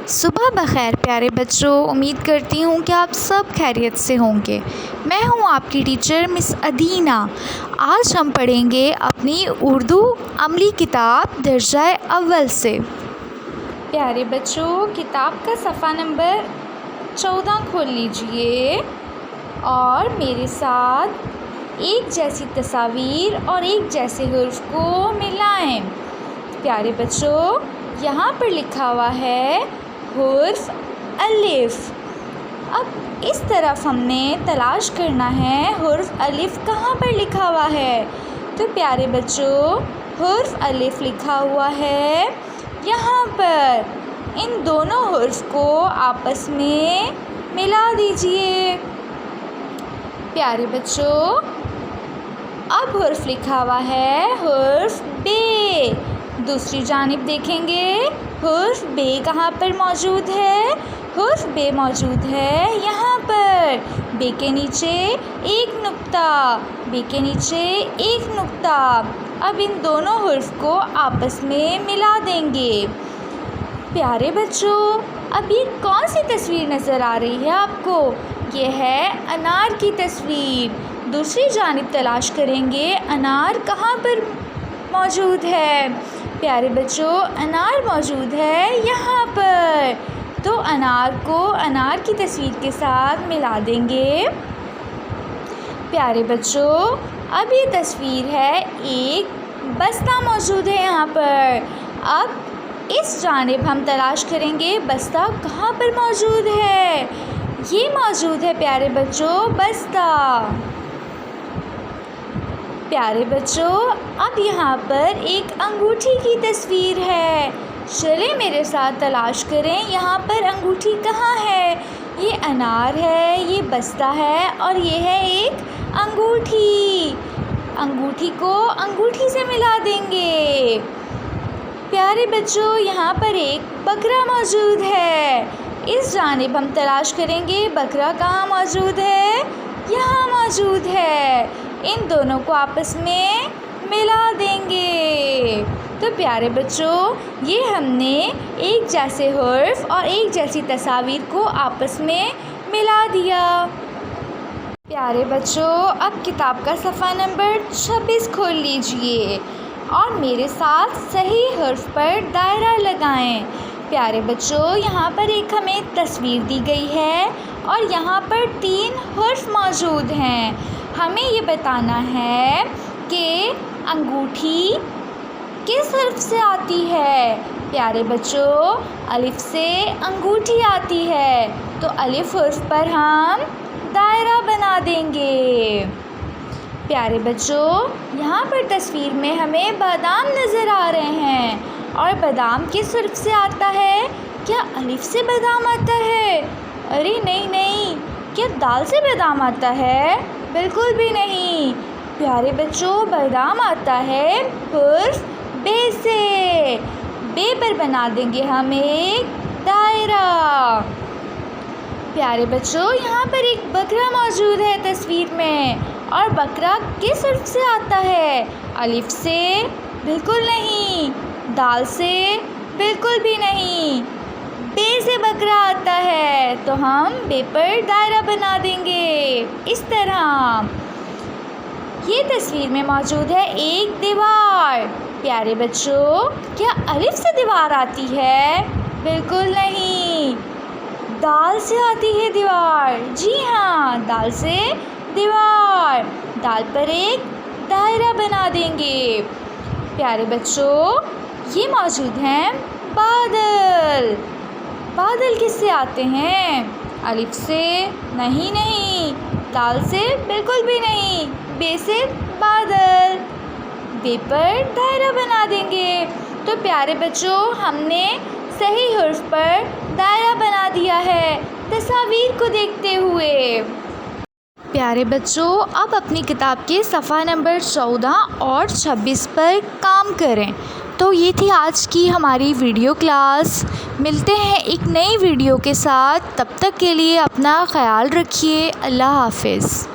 صبح بخیر پیارے بچوں، امید کرتی ہوں کہ آپ سب خیریت سے ہوں گے۔ میں ہوں آپ کی ٹیچر مس ادینہ۔ آج ہم پڑھیں گے اپنی اردو عملی کتاب درجہ اول سے۔ پیارے بچوں، کتاب کا صفحہ نمبر 14 کھول لیجئے اور میرے ساتھ ایک جیسی تصاویر اور ایک جیسے حروف کو ملائیں۔ پیارے بچوں، یہاں پر لکھا ہوا ہے حرف الف۔ اب اس طرف ہم نے تلاش کرنا ہے حرف الف کہاں پر لکھا ہوا ہے۔ تو پیارے بچوں، حرف الف لکھا ہوا ہے یہاں پر۔ ان دونوں حرف کو آپس میں ملا دیجئے۔ پیارے بچوں، اب حرف لکھا ہوا ہے حرف بے۔ دوسری جانب دیکھیں گے حرف بے کہاں پر موجود ہے۔ حرف بے موجود ہے یہاں پر۔ بے کے نیچے ایک نقطہ، بے کے نیچے ایک نقطہ۔ اب ان دونوں حرف کو آپس میں ملا دیں گے۔ پیارے بچوں، اب یہ کون سی تصویر نظر آ رہی ہے آپ کو؟ یہ ہے انار کی تصویر۔ دوسری جانب تلاش کریں گے انار کہاں پر موجود ہے۔ پیارے بچوں، انار موجود ہے یہاں پر۔ تو انار کو انار کی تصویر کے ساتھ ملا دیں گے۔ پیارے بچوں، اب یہ تصویر ہے ایک بستہ موجود ہے یہاں پر۔ اب اس جانب ہم تلاش کریں گے بستہ کہاں پر موجود ہے۔ یہ موجود ہے پیارے بچوں بستہ۔ پیارے بچوں، اب یہاں پر ایک انگوٹھی کی تصویر ہے۔ چلیں میرے ساتھ تلاش کریں یہاں پر انگوٹھی کہاں ہے۔ یہ انار ہے، یہ بستہ ہے اور یہ ہے ایک انگوٹھی۔ انگوٹھی کو انگوٹھی سے ملا دیں گے۔ پیارے بچوں، یہاں پر ایک بکرا موجود ہے۔ اس جانب ہم تلاش کریں گے بکرا کہاں موجود ہے۔ یہاں موجود ہے۔ ان دونوں کو آپس میں ملا دیں گے۔ تو پیارے بچوں، یہ ہم نے ایک جیسے حرف اور ایک جیسی تصاویر کو آپس میں ملا دیا۔ پیارے بچوں، اب کتاب کا صفحہ نمبر 26 کھول لیجئے اور میرے ساتھ صحیح حرف پر دائرہ لگائیں۔ پیارے بچوں، یہاں پر ایک ہمیں تصویر دی گئی ہے اور یہاں پر 3 حرف موجود ہیں۔ ہمیں یہ بتانا ہے کہ انگوٹھی کس حرف سے آتی ہے۔ پیارے بچوں، الف سے انگوٹھی آتی ہے، تو الف حرف پر ہم دائرہ بنا دیں گے۔ پیارے بچوں، یہاں پر تصویر میں ہمیں بادام نظر آ رہے ہیں اور بادام کس حرف سے آتا ہے؟ کیا الف سے بادام آتا ہے؟ ارے نہیں، کیا دال سے بادام آتا ہے؟ بالکل بھی نہیں۔ پیارے بچوں، بادام آتا ہے حرف بے سے۔ بے پر بنا دیں گے ہم ایک دائرہ۔ پیارے بچوں، یہاں پر ایک بکرا موجود ہے تصویر میں اور بکرا کس حرف سے آتا ہے؟ الف سے؟ بالکل نہیں۔ دال سے؟ بالکل بھی نہیں۔ بے سے بکرا آتا ہے، تو ہم بے پر دائرہ بنا دیں گے اس طرح۔ یہ تصویر میں موجود ہے ایک دیوار۔ پیارے بچوں، کیا الف سے دیوار آتی ہے؟ بالکل نہیں۔ دال سے آتی ہے دیوار۔ جی ہاں، دال سے دیوار۔ دال پر ایک دائرہ بنا دیں گے۔ پیارے بچوں، یہ موجود ہیں بادل۔ بادل کس سے آتے ہیں؟ الف سے؟ نہیں۔ دال سے؟ بالکل بھی نہیں۔ بے سے بادل۔ بے پر دائرہ بنا دیں گے۔ تو پیارے بچوں، ہم نے صحیح حرف پر دائرہ بنا دیا ہے تصاویر کو دیکھتے ہوئے۔ پیارے بچوں، اب اپنی کتاب کے صفحہ نمبر 14 اور 26 پر کام کریں۔ تو یہ تھی آج کی ہماری ویڈیو کلاس۔ ملتے ہیں ایک نئی ویڈیو کے ساتھ، تب تک کے لیے اپنا خیال رکھیے۔ اللہ حافظ۔